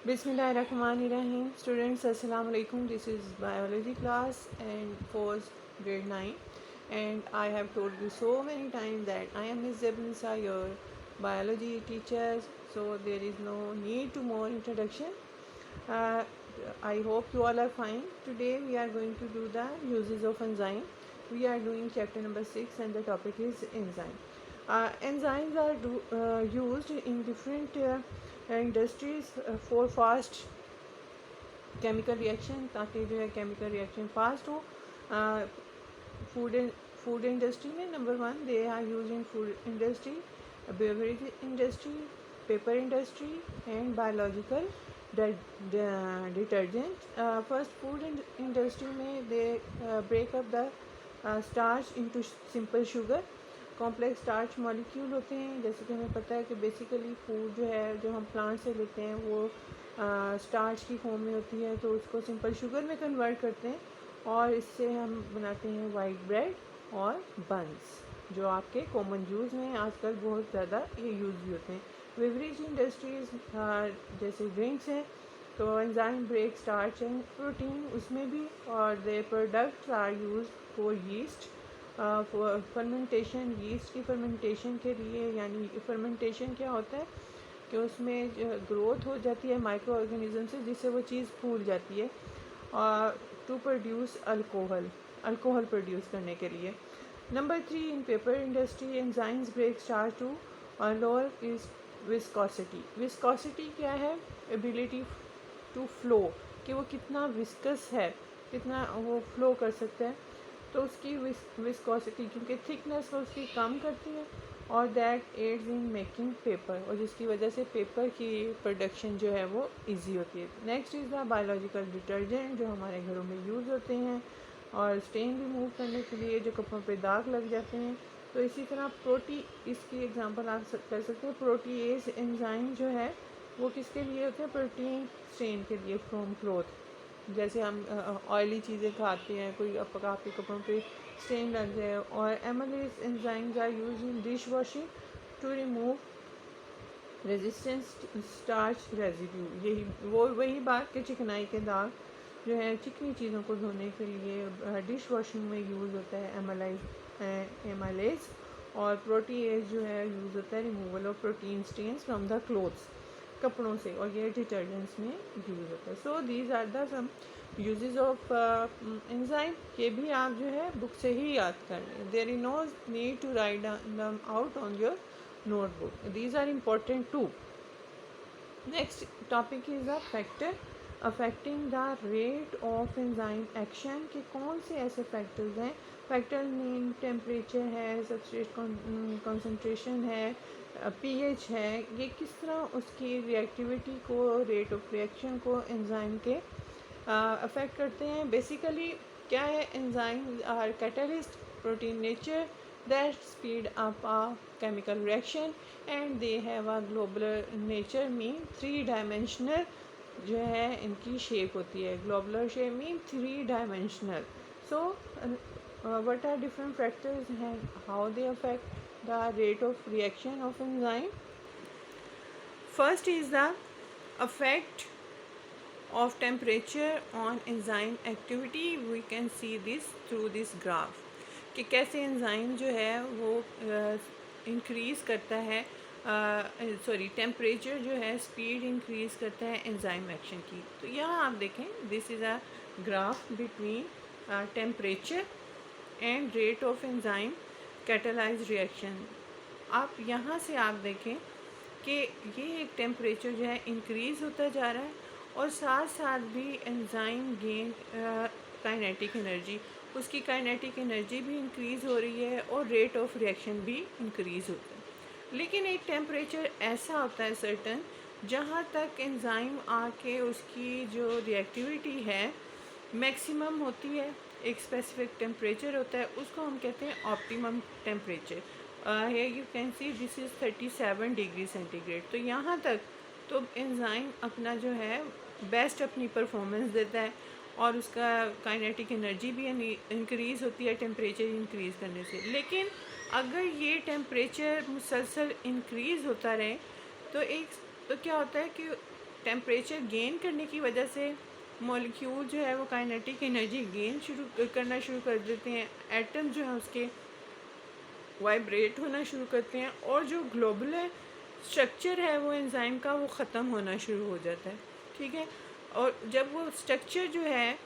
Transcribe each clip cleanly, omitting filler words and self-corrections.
Bismillahirrahmanirrahim. Students, Assalamu alaikum. This is biology class and for grade 9. And I have told you so many times that I am Ms. Zebnisa, your biology teacher. So there is no need to more introduction. Uh, I hope you all are fine. Today we are going to do the uses of enzyme. We are doing chapter number 6 and the topic is enzyme. Enzymes are used in different industries for fast chemical reaction, ताकि जो है chemical reaction fast हो. Food industry में number 1 they are use in food industry, beverage industry, paper industry and biological detergent. First food industry में they break up the starch into simple sugar. Complex starch molecule होते हैं. जैसे कि हमें पता है कि बेसिकली फूड जो है जो हम प्लांट से लेते हैं वो स्टार्च की फॉर्म में होती है, तो उसको सिंपल शुगर में कन्वर्ट करते हैं और इससे हम बनाते हैं वाइट ब्रेड और बन्स, जो आपके कॉमन यूज़ में आजकल बहुत ज़्यादा ये यूज़ भी होते हैं. बेवरेज इंडस्ट्रीज़ जैसे ड्रिंक्स हैं, तो enzyme break starch and protein उसमें भी, और they products are use for yeast fermentation. Yeast की फर्मेंटेशन के लिए, यानी फर्मेंटेशन क्या होता है कि उसमें ग्रोथ हो जाती है माइक्रो ऑर्गेनिज्म से, जिससे वो चीज़ फूल जाती है टू प्रोड्यूस अल्कोहल प्रोड्यूस करने के लिए. Number 3 in paper industry enzymes break starch to lower is viscosity. Viscosity क्या है? एबिलिटी टू फ्लो, कि वो कितना विस्कस है, कितना वो फ्लो कर सकता है. तो उसकी विस्कोसिटी, क्योंकि थिकनेस वो उसकी कम करती है, और that adds in making paper, और जिसकी वजह से पेपर की प्रोडक्शन जो है वो इजी होती है. Next is the biological detergent, जो हमारे घरों में यूज़ होते हैं और स्टेन रिमूव करने के लिए, जो कपड़ों पे दाग लग जाते हैं. तो इसी तरह इसकी एग्जांपल आप कर सकते हैं. प्रोटीएज एंजाइम जो है वो किसके लिए होते हैं? प्रोटीन स्टेन के लिए फ्रॉम क्लॉथ. जैसे हम ऑयली चीज़ें खाते हैं, कोई आपके कपड़ों पे स्टेन लग जाए. और amylase enzymes are use in dish washing to remove resistance starch residue. यही वही बात कि चिकनाई के दाग जो है चिकनी चीज़ों को धोने के लिए डिश वॉशिंग में यूज़ होता है एमाइलेज. और प्रोटीएज जो है यूज़ होता है removal of protein stains from the clothes, कपड़ों से, और ये डिटर्जेंट्स में यूज़ होता है. So these are the some uses of enzyme. ये भी आप जो है बुक से ही याद कर लें. There is no need to write them out on your notebook. These are important too. Next topic is the factor affecting the rate of enzyme action. के कौन से ऐसे फैक्टर्स हैं? फैक्टर मीन टेम्परेचर है, सबस्ट्रेट कंसंट्रेशन है, pH है. ये किस तरह उसकी रिएक्टिविटी को, रेट ऑफ रिएक्शन को एंजाइम के अफेक्ट करते हैं. बेसिकली क्या है? Enzyme are catalyst protein nature that speed up a chemical reaction and they have a globular nature mean 3 dimensional जो है इनकी शेप होती है. Globular shape mean 3 dimensional. So what are different factors and how they affect the rate of reaction of enzyme. First is the effect of temperature on enzyme activity. We can see this through this graph कि कैसे enzyme जो है वो increase करता है, temperature जो है speed increase करता है एंजाइम एक्शन की. तो यहाँ आप देखें, this is a graph between temperature and rate of enzyme catalyse reaction. आप यहाँ से आप देखें कि ये एक टेम्परेचर जो है इंक्रीज़ होता जा रहा है, और साथ साथ भी एंजाइम गेन काइनेटिक एनर्जी, उसकी काइनेटिक एनर्जी भी इंक्रीज़ हो रही है और रेट ऑफ रिएक्शन भी इंक्रीज़ होता है. लेकिन एक टेम्परेचर ऐसा होता है सर्टन, जहाँ तक एंजाइम आके उसकी जो रिएक्टिविटी है मैक्सिमम होती है. एक स्पेसिफिक टेम्परेचर होता है, उसको हम कहते हैं optimum temperature. here you can see this is 37 degree centigrade. तो यहाँ तक तो एंजाइम अपना जो है बेस्ट अपनी परफॉर्मेंस देता है, और उसका काइनेटिक एनर्जी भी इंक्रीज़ होती है टेम्परेचर इंक्रीज़ करने से. लेकिन अगर ये टेम्परेचर मुसलसल इंक्रीज़ होता रहे तो क्या होता है कि टेम्परेचर गेन करने की वजह से मॉलिक्यूल जो है वो काइनेटिक एनर्जी गेन करना शुरू कर देते हैं, एटम जो है उसके वाइब्रेट होना शुरू करते हैं, और जो ग्लोबल स्ट्रक्चर है वो एंजाइम का वो ख़त्म होना शुरू हो जाता है। ठीक है, और जब वो स्ट्रक्चर जो है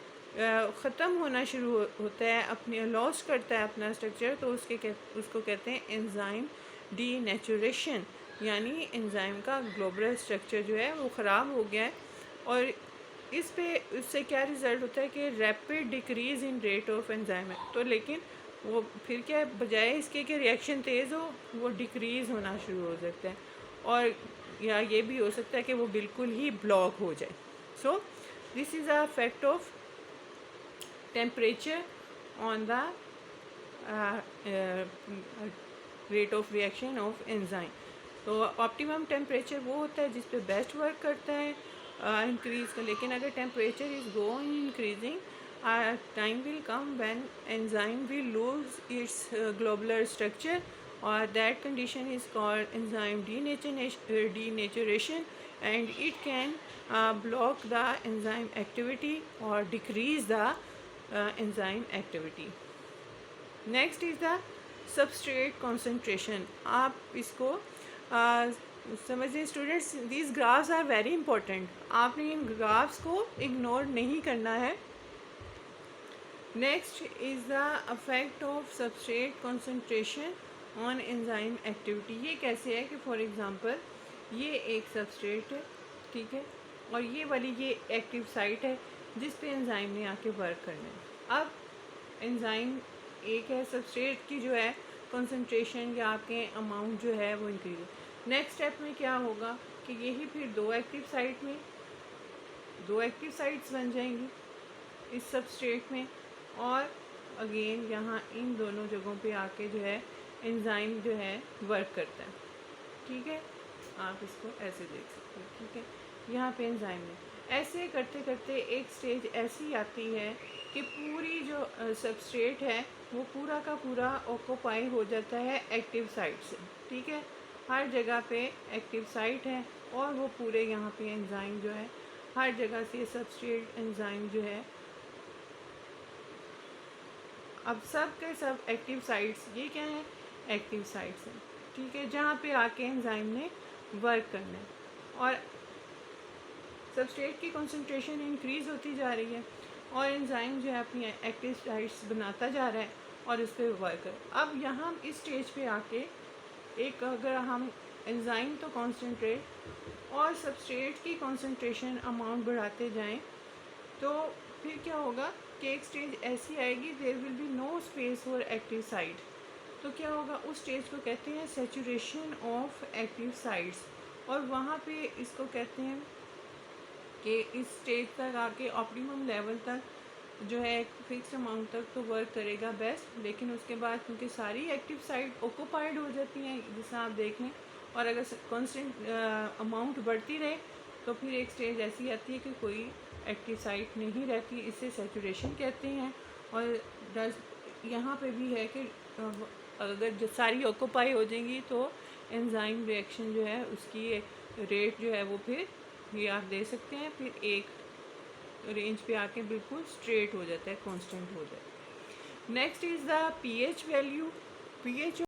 ख़त्म होना शुरू होता है, अपने लॉस करता है अपना स्ट्रक्चर, तो उसको कहते हैं एंजाइम डीनेचुरेशन, यानी एंजाइम का ग्लोबल स्ट्रक्चर जो है वो ख़राब हो गया है। और इससे क्या रिज़ल्ट होता है कि rapid decrease in rate of enzyme है। तो लेकिन वो फिर क्या है, बजाय इसके कि रिएक्शन तेज़ हो, वो डिक्रीज़ होना शुरू हो सकता है, और या ये भी हो सकता है कि वो बिल्कुल ही ब्लॉक हो जाए। So this is a effect of temperature on the rate of reaction of enzyme. तो ऑप्टिमम टेम्परेचर वो होता है जिस पे बेस्ट वर्क करता है इंक्रीज़ का, लेकिन अगर temperature is going increasing, time will come when enzyme will lose its globular structure, or that condition is called enzyme denaturation, and it can block the enzyme activity or decrease the enzyme activity. Next is the substrate concentration. आप इसको समझिए students, these graphs are very important. आपने इन graphs को ignore नहीं करना है। Next is the affect of substrate concentration on enzyme activity. ये कैसे है कि फॉर एग्जांपल ये एक सबस्ट्रेट है, ठीक है, और ये वाली ये एक्टिव साइट है जिस पे एंजाइम ने आके वर्क करना है। अब एंजाइम एक है, सबस्ट्रेट की जो है कंसंट्रेशन या आपके अमाउंट जो है वो इंक्रीज है। नेक्स्ट स्टेप में क्या होगा कि यही फिर दो एक्टिव साइट्स बन जाएंगी इस सबस्ट्रेट में, और अगेन यहाँ इन दोनों जगहों पे आके जो है एंजाइम जो है वर्क करता है। ठीक है, आप इसको ऐसे देख सकते हैं। ठीक है, यहाँ पे एंजाइम ने ऐसे करते करते एक स्टेज ऐसी आती है कि पूरी जो सबस्ट्रेट है वो पूरा का पूरा ऑक्यूपाई हो जाता है एक्टिव साइट से। ठीक है, हर जगह पे एक्टिव साइट है, और वो पूरे यहाँ पे एंजाइम जो है हर जगह से सबस्ट्रेट एंजाइम जो है, अब सब के सब एक्टिव साइट्स, ये क्या है, एक्टिव साइट्स हैं। ठीक है, जहाँ पे आके एंजाइम ने वर्क करना है, और सबस्ट्रेट की कंसंट्रेशन इंक्रीज़ होती जा रही है, और एंजाइम जो है अपनी एक्टिव साइट्स बनाता जा रहा है और उस पर वर्क कर। अब यहाँ इस स्टेज पे आके एक अगर हम एंजाइम तो कॉन्सेंट्रेट और सबस्ट्रेट की कंसंट्रेशन अमाउंट बढ़ाते जाएं, तो फिर क्या होगा कि एक स्टेज ऐसी आएगी, there will be no space for active site. तो क्या होगा, उस स्टेज को कहते हैं सैचुरेशन ऑफ एक्टिव साइट्स, और वहाँ पे इसको कहते हैं कि इस स्टेज तक आके ऑप्टिमम लेवल तक जो है एक फिक्स अमाउंट तक तो वर्क करेगा बेस्ट, लेकिन उसके बाद क्योंकि सारी एक्टिव साइट ऑक्यूपाइड हो जाती हैं जैसा आप देख लें, और अगर कॉन्स्टेंट अमाउंट बढ़ती रहे तो फिर एक स्टेज ऐसी आती है कि कोई एक्टिव साइट नहीं रहती, इसे सैचुरेशन कहते हैं। और यहाँ पे भी है कि अगर जो सारी ऑक्यूपाई हो जाएंगी तो एंजाइम रिएक्शन जो है उसकी रेट जो है वो फिर ये आप दे सकते हैं, फिर एक रेंज पे आके बिल्कुल स्ट्रेट हो जाता है, कांस्टेंट हो जाता है। Next is the pH value. PH